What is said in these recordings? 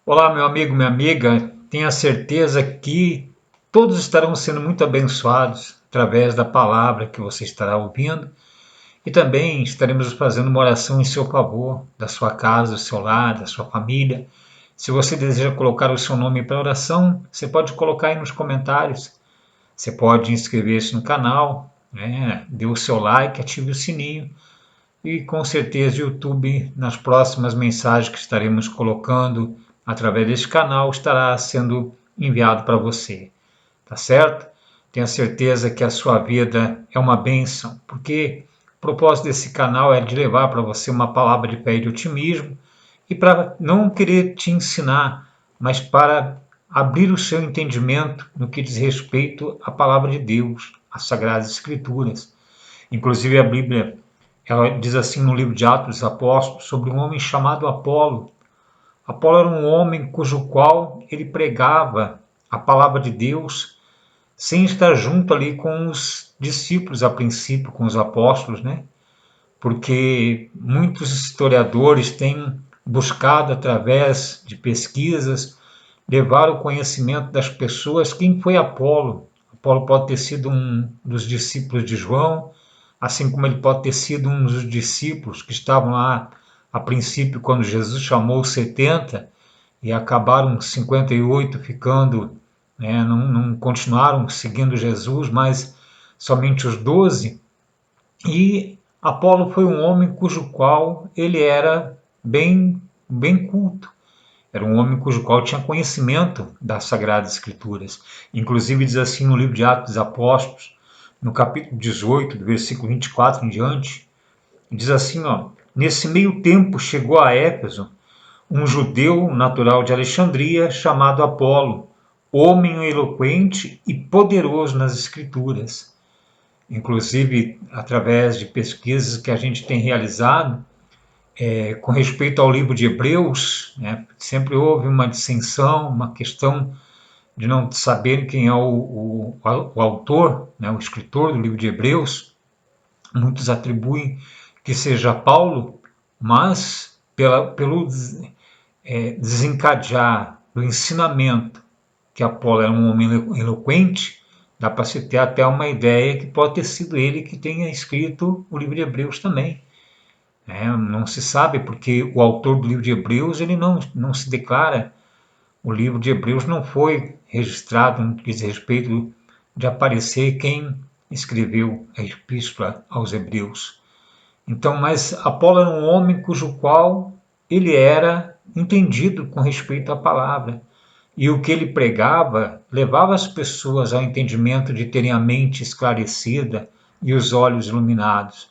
Olá, meu amigo, minha amiga. Tenha certeza que todos estarão sendo muito abençoados através da palavra que você estará ouvindo e também estaremos fazendo uma oração em seu favor, da sua casa, do seu lar, da sua família. Se você deseja colocar o seu nome para oração, você pode colocar aí nos comentários. Você pode inscrever-se no canal, né? Dê o seu like, ative o sininho e com certeza o YouTube, nas próximas mensagens que estaremos colocando através deste canal, estará sendo enviado para você, tá certo? Tenha certeza que a sua vida é uma bênção, porque o propósito desse canal é de levar para você uma palavra de fé e de otimismo e para não querer te ensinar, mas para abrir o seu entendimento no que diz respeito à palavra de Deus, às Sagradas Escrituras. Inclusive a Bíblia, ela diz assim no livro de Atos dos Apóstolos sobre um homem chamado Apolo. Apolo era um homem cujo qual ele pregava a palavra de Deus sem estar junto ali com os discípulos a princípio, com os apóstolos, né? Porque muitos historiadores têm buscado através de pesquisas levar o conhecimento das pessoas quem foi Apolo. Apolo pode ter sido um dos discípulos de João, assim como ele pode ter sido um dos discípulos que estavam lá a princípio quando Jesus chamou os 70 e acabaram 58 ficando, né, não continuaram seguindo Jesus, mas somente os 12. E Apolo foi um homem cujo qual ele era bem culto. Era um homem cujo qual tinha conhecimento das Sagradas Escrituras. Inclusive diz assim no livro de Atos dos Apóstolos, no capítulo 18, do versículo 24 em diante, diz assim, ó, nesse meio tempo chegou a Éfeso um judeu natural de Alexandria chamado Apolo, homem eloquente e poderoso nas Escrituras. Inclusive, através de pesquisas que a gente tem realizado, com respeito ao livro de Hebreus, né, sempre houve uma dissensão, uma questão de não saber quem é o autor, né, o escritor do livro de Hebreus. Muitos atribuem que seja Paulo, mas pelo desencadear do ensinamento que Apolo era um homem eloquente, dá para se ter até uma ideia que pode ter sido ele que tenha escrito o livro de Hebreus também. Não se sabe, porque o autor do livro de Hebreus ele não se declara. O livro de Hebreus não foi registrado no que diz respeito de aparecer quem escreveu a epístola aos Hebreus. Então, mas Apolo era um homem cujo qual ele era entendido com respeito à palavra. E o que ele pregava levava as pessoas ao entendimento de terem a mente esclarecida e os olhos iluminados.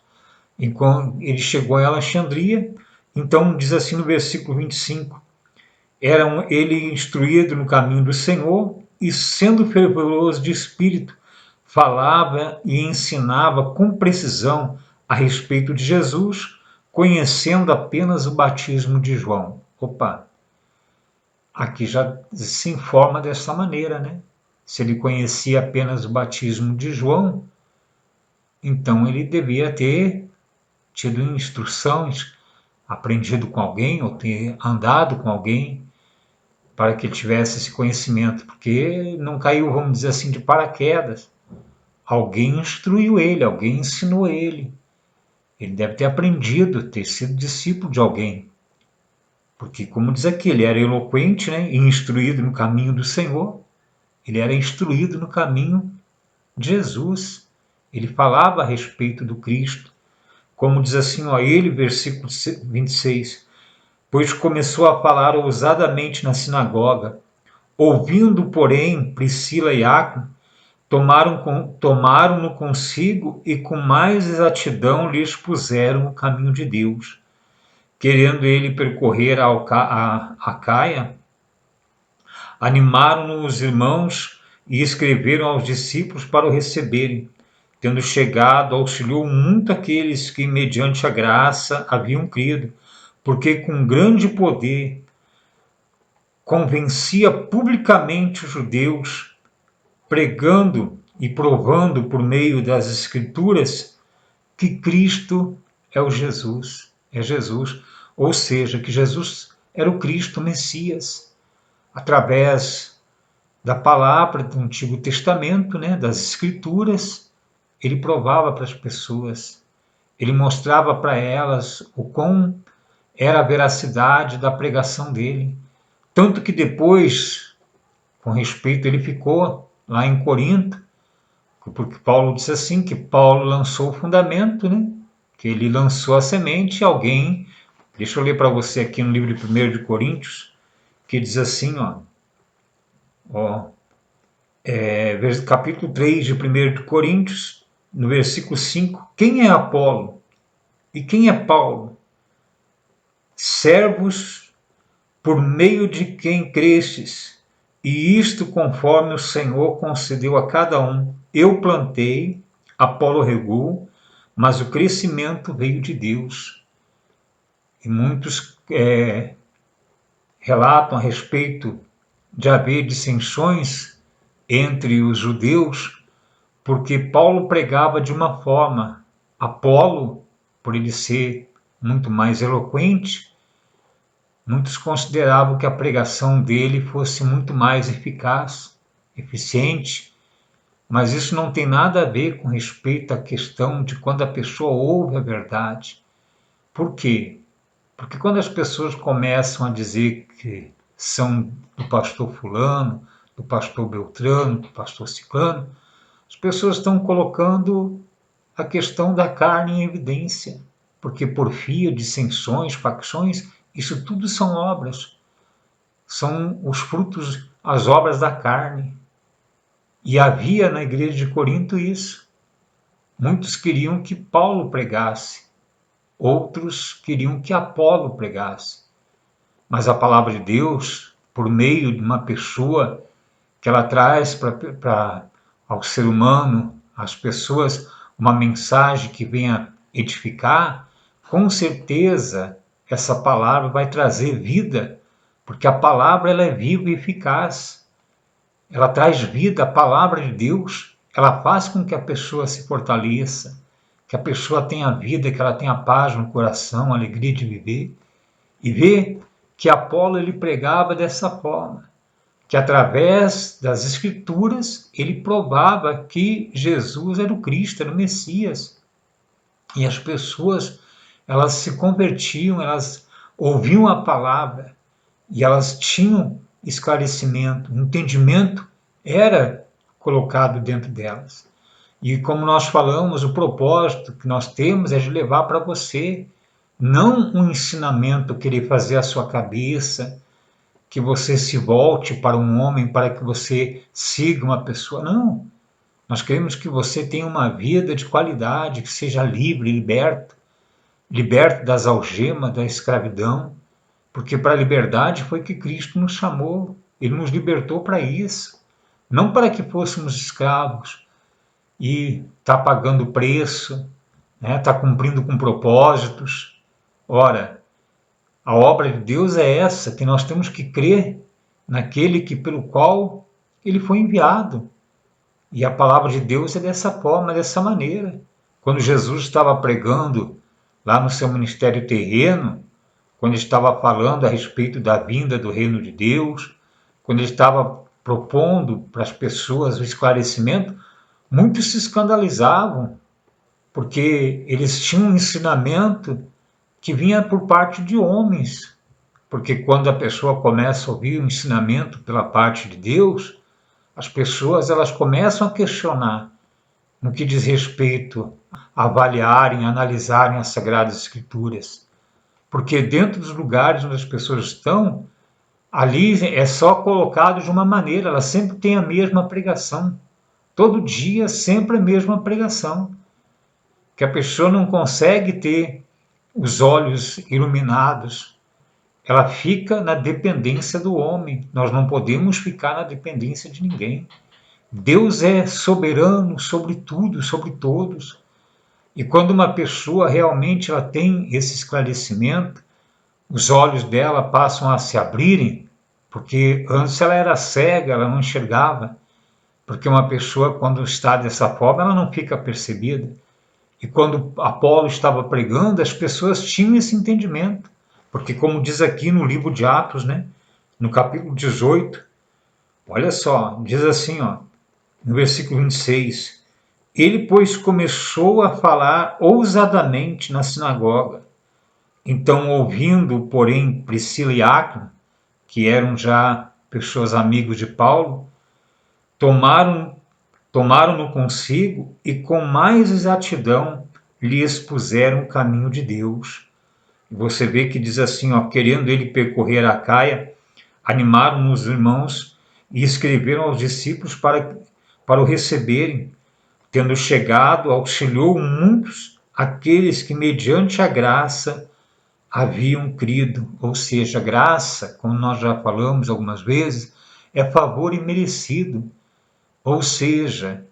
Enquanto ele chegou em Alexandria, então diz assim no versículo 25, era ele instruído no caminho do Senhor e sendo fervoroso de espírito, falava e ensinava com precisão a respeito de Jesus, conhecendo apenas o batismo de João. Opa, aqui já se informa dessa maneira, né? Se ele conhecia apenas o batismo de João, então ele devia ter tido instruções, aprendido com alguém ou ter andado com alguém para que ele tivesse esse conhecimento, porque não caiu, vamos dizer assim, de paraquedas. Alguém instruiu ele, alguém ensinou ele. Ele deve ter aprendido, ter sido discípulo de alguém. Porque, como diz aqui, ele era eloquente, né, e instruído no caminho do Senhor. Ele era instruído no caminho de Jesus. Ele falava a respeito do Cristo. Como diz assim, ó, ele, versículo 26, pois começou a falar ousadamente na sinagoga. Ouvindo, porém, Priscila e Áquila, tomaram-no consigo e com mais exatidão lhe expuseram o caminho de Deus. Querendo ele percorrer a Caia, animaram-no os irmãos e escreveram aos discípulos para o receberem. Tendo chegado, auxiliou muito aqueles que, mediante a graça, haviam crido, porque com grande poder convencia publicamente os judeus, pregando e provando por meio das Escrituras que Cristo é o Jesus, é Jesus, ou seja, que Jesus era o Cristo, o Messias. através da palavra do Antigo Testamento, né, das Escrituras, ele provava para as pessoas, ele mostrava para elas o quão era a veracidade da pregação dele. Tanto que depois, com respeito, ele ficou lá em Corinto, porque Paulo disse assim, que Paulo lançou o fundamento, né? Que ele lançou a semente, alguém, deixa eu ler para você aqui no livro de 1 de Coríntios, que diz assim, capítulo 3 de 1 de Coríntios, no versículo 5, quem é Apolo e quem é Paulo? Servos por meio de quem crestes, e isto conforme o Senhor concedeu a cada um. Eu plantei, Apolo regou, mas o crescimento veio de Deus. E muitos relatam a respeito de haver dissensões entre os judeus, porque Paulo pregava de uma forma, Apolo, por ele ser muito mais eloquente, muitos consideravam que a pregação dele fosse muito mais eficaz, eficiente, mas isso não tem nada a ver com respeito à questão de quando a pessoa ouve a verdade. Por quê? Porque quando as pessoas começam a dizer que são do pastor fulano, do pastor Beltrano, do pastor Ciclano, as pessoas estão colocando a questão da carne em evidência, porque porfia, dissensões, facções, isso tudo são obras, são os frutos, as obras da carne. E havia na igreja de Corinto isso. Muitos queriam que Paulo pregasse, outros queriam que Apolo pregasse. Mas a palavra de Deus, por meio de uma pessoa que ela traz ao ser humano, às pessoas, uma mensagem que venha edificar, com certeza essa palavra vai trazer vida, porque a palavra ela é viva e eficaz. Ela traz vida, a palavra de Deus, ela faz com que a pessoa se fortaleça, que a pessoa tenha vida, que ela tenha paz no coração, alegria de viver. E ver que Apolo ele pregava dessa forma, que através das Escrituras ele provava que Jesus era o Cristo, era o Messias. E as pessoas, elas se convertiam, elas ouviam a palavra e elas tinham esclarecimento, entendimento era colocado dentro delas. E como nós falamos, o propósito que nós temos é de levar para você não um ensinamento querer fazer a sua cabeça, que você se volte para um homem, para que você siga uma pessoa. Não. Nós queremos que você tenha uma vida de qualidade, que seja livre, liberto, liberto das algemas, da escravidão, porque para a liberdade foi que Cristo nos chamou. Ele nos libertou para isso, não para que fôssemos escravos e tá pagando preço, né? Tá cumprindo com propósitos. Ora, a obra de Deus é essa, que nós temos que crer naquele que pelo qual ele foi enviado. E a palavra de Deus é dessa forma, dessa maneira. Quando Jesus estava pregando lá no seu ministério terreno, quando ele estava falando a respeito da vinda do reino de Deus, quando ele estava propondo para as pessoas o esclarecimento, muitos se escandalizavam, porque eles tinham um ensinamento que vinha por parte de homens. Porque quando a pessoa começa a ouvir o ensinamento pela parte de Deus, as pessoas elas começam a questionar no que diz respeito a avaliarem, a analisarem as Sagradas Escrituras. Porque dentro dos lugares onde as pessoas estão, ali é só colocado de uma maneira, ela sempre tem a mesma pregação. Todo dia, sempre a mesma pregação. Que a pessoa não consegue ter os olhos iluminados, ela fica na dependência do homem. Nós não podemos ficar na dependência de ninguém. Deus é soberano sobre tudo, sobre todos. E quando uma pessoa realmente ela tem esse esclarecimento, os olhos dela passam a se abrirem, porque antes ela era cega, ela não enxergava. Porque uma pessoa, quando está dessa forma, ela não fica percebida. E quando Apolo estava pregando, as pessoas tinham esse entendimento. Porque como diz aqui no livro de Atos, né? no capítulo 18, olha só, diz assim, ó, no versículo 26, ele, pois, começou a falar ousadamente na sinagoga. Então, ouvindo, porém, Priscila e Áquila, que eram já pessoas amigos de Paulo, tomaram-no consigo e com mais exatidão lhe expuseram o caminho de Deus. E você vê que diz assim, ó, querendo ele percorrer a Caia, animaram os irmãos e escreveram aos discípulos para o receberem. Tendo chegado, auxiliou muitos aqueles que, mediante a graça, haviam crido. Ou seja, graça, como nós já falamos algumas vezes, é favor imerecido. Ou seja,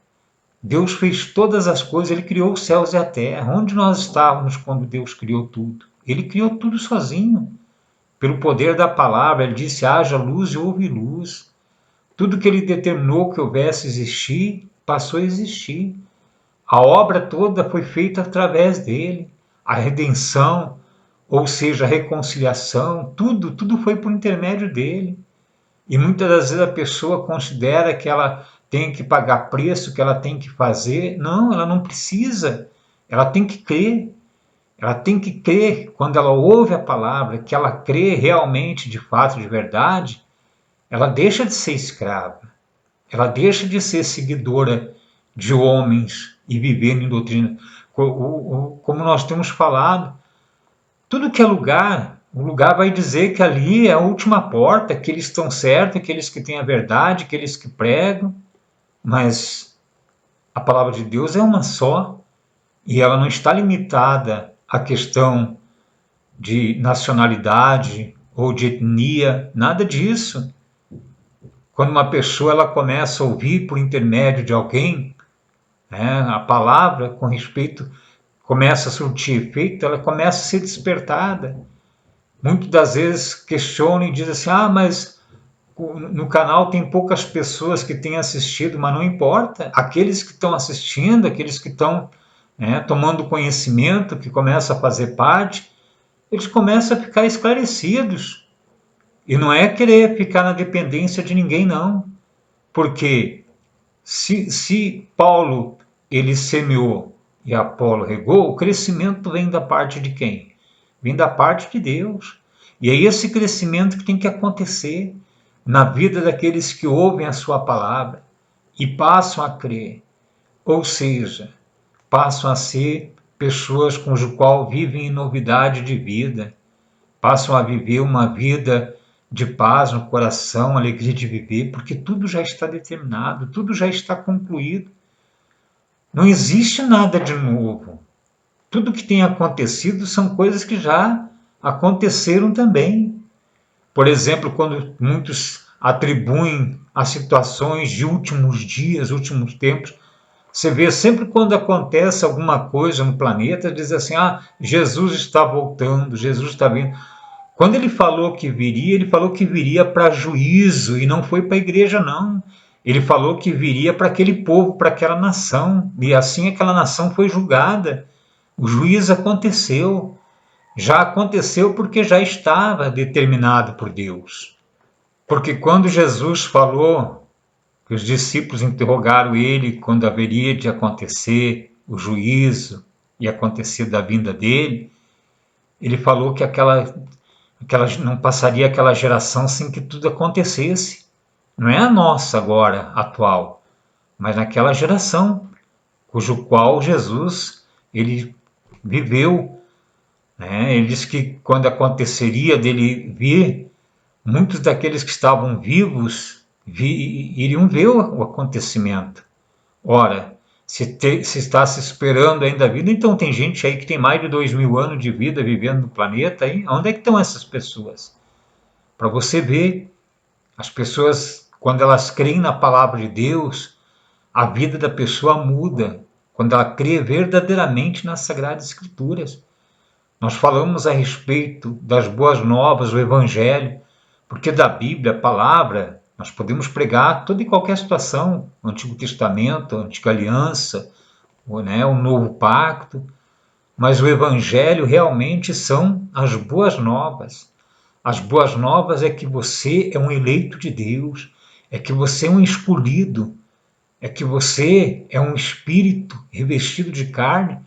Deus fez todas as coisas, Ele criou os céus e a terra. Onde nós estávamos quando Deus criou tudo? Ele criou tudo sozinho. Pelo poder da palavra, Ele disse, haja luz e houve luz. Tudo que Ele determinou que houvesse existir, passou a existir. A obra toda foi feita através dele. A redenção, ou seja, a reconciliação, tudo foi por intermédio dele. E muitas das vezes a pessoa considera que ela tem que pagar preço, que ela tem que fazer. Não, ela não precisa. Ela tem que crer. Ela tem que crer quando ela ouve a palavra, que ela crê realmente, de fato, de verdade, ela deixa de ser escrava. Ela deixa de ser seguidora de homens e vivendo em doutrina. Como nós temos falado, tudo que é lugar, o lugar vai dizer que ali é a última porta, que eles estão certos, aqueles que têm a verdade, aqueles que pregam, mas a palavra de Deus é uma só e ela não está limitada à questão de nacionalidade ou de etnia, nada disso. Quando uma pessoa ela começa a ouvir por intermédio de alguém, né, a palavra com respeito começa a surtir efeito, ela começa a ser despertada. Muitas das vezes questionam e dizem assim, mas no canal tem poucas pessoas que têm assistido, mas não importa. Aqueles que estão assistindo, aqueles que estão tomando conhecimento, que começam a fazer parte, eles começam a ficar esclarecidos. E não é querer ficar na dependência de ninguém, não. Porque se Paulo ele semeou e Apolo regou, o crescimento vem da parte de quem? Vem da parte de Deus. E é esse crescimento que tem que acontecer na vida daqueles que ouvem a sua palavra e passam a crer. Ou seja, passam a ser pessoas cujo qual vivem em novidade de vida, passam a viver uma vida de paz no coração, alegria de viver, porque tudo já está determinado, tudo já está concluído. Não existe nada de novo. Tudo que tem acontecido são coisas que já aconteceram também. Por exemplo, quando muitos atribuem as situações de últimos dias, últimos tempos, você vê sempre quando acontece alguma coisa no planeta, diz assim, Jesus está voltando, Jesus está vindo. Quando ele falou que viria para juízo e não foi para a igreja, não. Ele falou que viria para aquele povo, para aquela nação, e assim aquela nação foi julgada. O juízo aconteceu. Já aconteceu porque já estava determinado por Deus. Porque quando Jesus falou, que os discípulos interrogaram ele quando haveria de acontecer o juízo e acontecer da vinda dele, ele falou que não passaria aquela geração sem que tudo acontecesse. Não é a nossa agora, atual, mas naquela geração, cujo qual Jesus ele viveu. Ele disse que quando aconteceria dele vir, muitos daqueles que estavam vivos iriam ver o acontecimento. Ora, se está se esperando ainda a vida, então tem gente aí que tem mais de 2000 anos de vida vivendo no planeta. Aí, onde é que estão essas pessoas? Para você ver, as pessoas, quando elas creem na palavra de Deus, a vida da pessoa muda. Quando ela crê verdadeiramente nas Sagradas Escrituras. Nós falamos a respeito das boas novas, o Evangelho, porque da Bíblia, a palavra, nós podemos pregar toda e qualquer situação, o Antigo Testamento, a Antiga Aliança, o Novo Pacto, mas o Evangelho realmente são as boas novas As boas novas é que você é um eleito de Deus, é que você é um escolhido, é que você é um espírito revestido de carne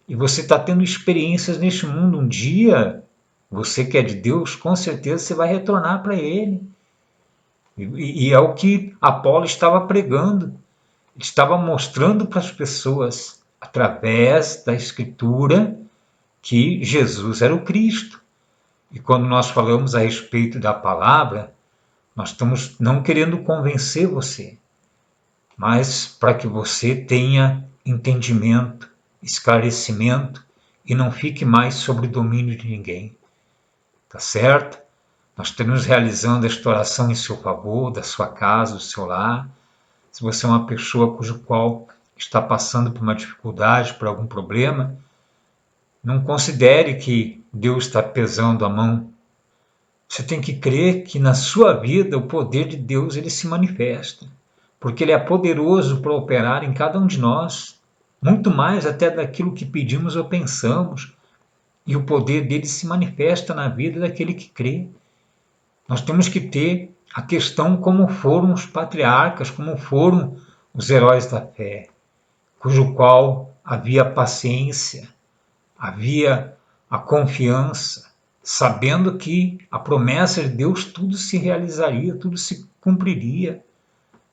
e você está tendo experiências neste mundo. Um dia, você que é de Deus, com certeza você vai retornar para Ele. E é o que Apolo estava pregando. Ele estava mostrando para as pessoas, através da Escritura, que Jesus era o Cristo. E quando nós falamos a respeito da palavra, nós estamos não querendo convencer você, mas para que você tenha entendimento, esclarecimento e não fique mais sob o domínio de ninguém. Tá certo? Nós estamos realizando esta oração em seu favor, da sua casa, do seu lar. Se você é uma pessoa cujo qual está passando por uma dificuldade, por algum problema, não considere que Deus está pesando a mão. Você tem que crer que na sua vida o poder de Deus ele se manifesta, porque ele é poderoso para operar em cada um de nós, muito mais até daquilo que pedimos ou pensamos, e o poder dele se manifesta na vida daquele que crê. Nós temos que ter a questão como foram os patriarcas, como foram os heróis da fé, cujo qual havia paciência, havia a confiança, sabendo que a promessa de Deus tudo se realizaria, tudo se cumpriria.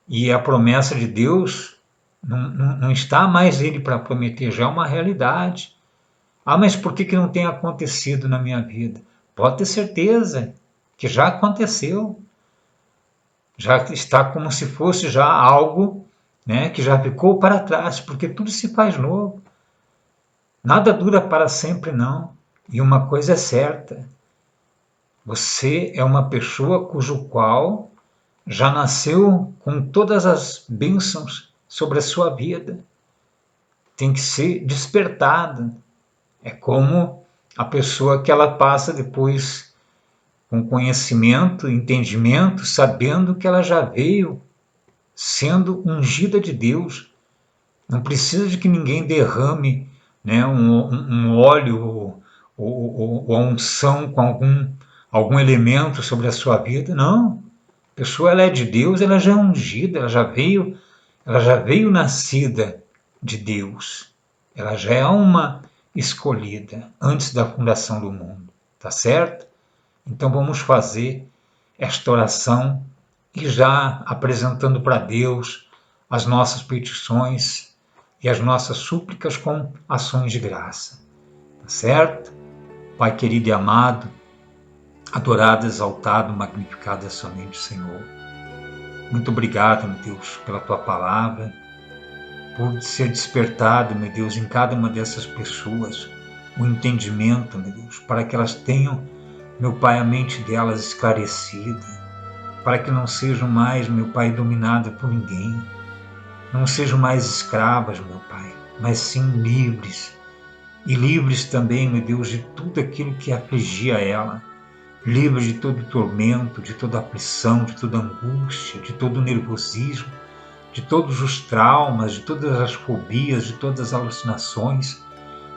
E a promessa de Deus não está mais ele para prometer, já é uma realidade. Ah, mas por que não tem acontecido na minha vida? Pode ter certeza que já aconteceu. Já está como se fosse já algo, né, que já ficou para trás, porque tudo se faz novo. Nada dura para sempre, não. E uma coisa é certa, você é uma pessoa cujo qual já nasceu com todas as bênçãos sobre a sua vida. Tem que ser despertada. É como a pessoa que ela passa depois com conhecimento, entendimento, sabendo que ela já veio sendo ungida de Deus. Não precisa de que ninguém derrame, né, um óleo ou a unção com algum elemento sobre a sua vida. Não. A pessoa ela é de Deus, ela já é ungida, ela já veio nascida de Deus. Ela já é uma escolhida antes da fundação do mundo. Tá certo? Então vamos fazer esta oração e já apresentando para Deus as nossas petições e as nossas súplicas com ações de graça. Tá certo? Pai querido e amado, adorado, exaltado, magnificado é somente o Senhor. Muito obrigado, meu Deus, pela tua palavra, por ser despertado, meu Deus, em cada uma dessas pessoas, o entendimento, meu Deus, para que elas tenham, meu Pai, a mente delas esclarecida, para que não sejam mais, meu Pai, dominadas por ninguém, não sejam mais escravas, meu Pai, mas sim livres, e livres também, meu Deus, de tudo aquilo que afligia ela, livres de todo tormento, de toda aflição, de toda angústia, de todo nervosismo, de todos os traumas, de todas as fobias, de todas as alucinações,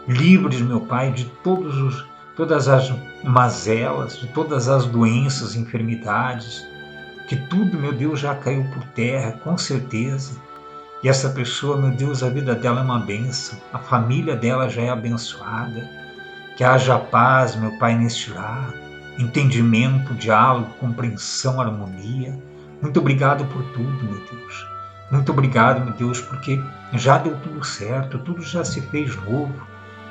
livres, meu Pai, de todas as mazelas, de todas as doenças, enfermidades, que tudo, meu Deus, já caiu por terra, com certeza. E essa pessoa, meu Deus, a vida dela é uma bênção, a família dela já é abençoada, que haja paz, meu Pai, neste lar, entendimento, diálogo, compreensão, harmonia. Muito obrigado por tudo, meu Deus. Muito obrigado, meu Deus, porque já deu tudo certo, tudo já se fez novo,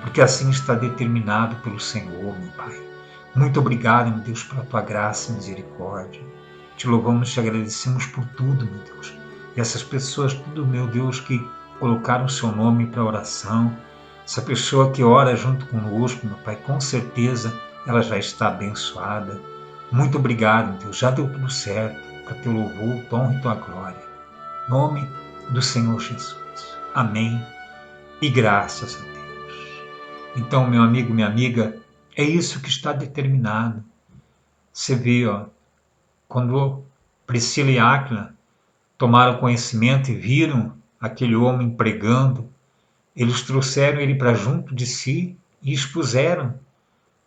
porque assim está determinado pelo Senhor, meu Pai. Muito obrigado, meu Deus, pela tua graça e misericórdia. Te louvamos, te agradecemos por tudo, meu Deus. E essas pessoas, tudo, meu Deus, que colocaram o seu nome para oração, essa pessoa que ora junto conosco, meu Pai, com certeza ela já está abençoada. Muito obrigado, meu Deus, já deu tudo certo, para teu louvor, tua honra e tua glória. Em nome do Senhor Jesus. Amém. E graças a Deus. Então, meu amigo, minha amiga, é isso que está determinado. Você vê, quando Priscila e Áquila tomaram conhecimento e viram aquele homem pregando, eles trouxeram ele para junto de si e expuseram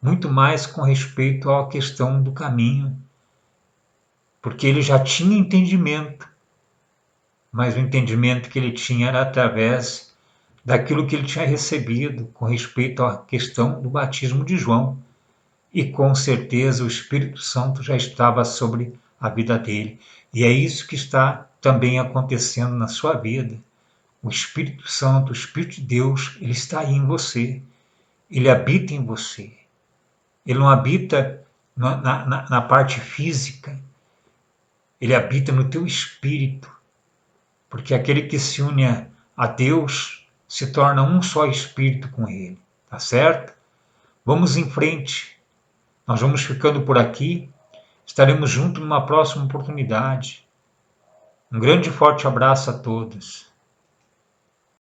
muito mais com respeito à questão do caminho, porque ele já tinha entendimento, mas o entendimento que ele tinha era através daquilo que ele tinha recebido com respeito à questão do batismo de João. E com certeza o Espírito Santo já estava sobre a vida dele. E é isso que está também acontecendo na sua vida. O Espírito Santo, o Espírito de Deus, ele está aí em você. Ele habita em você. Ele não habita na parte física. Ele habita no teu espírito. Porque aquele que se une a Deus se torna um só espírito com ele. Tá certo? Vamos em frente. Nós vamos ficando por aqui. Estaremos juntos numa próxima oportunidade. Um grande e forte abraço a todos.